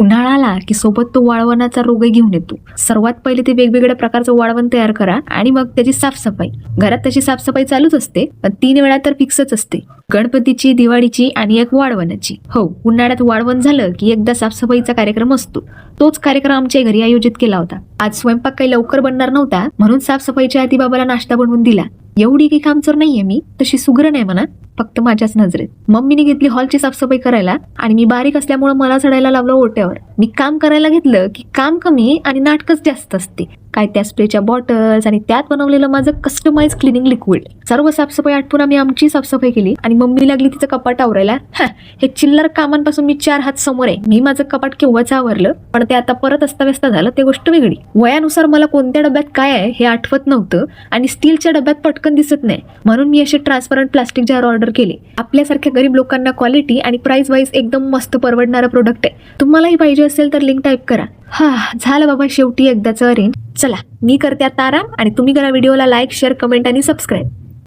उन्हाळा आला की सोबत तो वाळवणाचा रोगही घेऊन येतो. सर्वात पहिले ते वेगवेगळ्या प्रकारचं वाळवण तयार करा आणि मग त्याची साफसफाई. घरात तशी साफसफाई चालूच असते, पण 3 वेळा तर फिक्सच असते. गणपतीची, दिवाळीची आणि एक वाळवणाची. हो, उन्हाळ्यात वाळवण झालं की एकदा साफसफाईचा कार्यक्रम असतो. तोच कार्यक्रम आमच्या घरी आयोजित केला होता. आज स्वयंपाक काही लवकर बनणार नव्हता, म्हणून साफसफाईच्या आधी बाबाला नाश्ता बनवून दिला. एवढी काही कामचोर नाहीये मी, तशी सुगरण आहे म्हणा, फक्त माझ्याच नजरेत. मम्मीने घेतली हॉलची साफसफाई करायला आणि मी बारीक असल्यामुळे मला चढायला लावलं ओट्यावर. मी काम करायला घेतलं की काम कमी आणि नाटकच जास्त असते. काय त्या स्प्रेच्या बॉटल्स आणि त्यात बनवलेलं माझं कस्टमाइज क्लिनिंग लिक्विड. सर्व साफसफाई आटपून आम्ही आमची साफसफाई केली आणि मम्मी लागली तिचं कपाट आवरायला. हे चिल्लर कामांपासून मी 4 हात समोर आहे. मी माझं कपाट केव्हाच आवरलं, पण ते आता परत अस्ताव्यस्त झालं, ते गोष्ट वेगळी. वयानुसार मला कोणत्या डब्यात काय आहे हे आठवत नव्हतं आणि स्टीलच्या डब्यात पटकन दिसत नाही, म्हणून मी असे ट्रान्सपरंट प्लास्टिक जार ऑर्डर केले. आपल्यासारख्या गरीब लोकांना क्वालिटी आणि प्राइस वाईज एकदम मस्त परवडणारं प्रोडक्ट आहे. तुम्हालाही पाहिजे असेल तर लिंक टाईप करा. झालं बाबा शेवटी एकदाचं अरेंज. चला, मी करते आता आराम आणि तुम्ही करा व्हिडिओला लाईक, शेअर, कमेंट आणि सबस्क्राईब.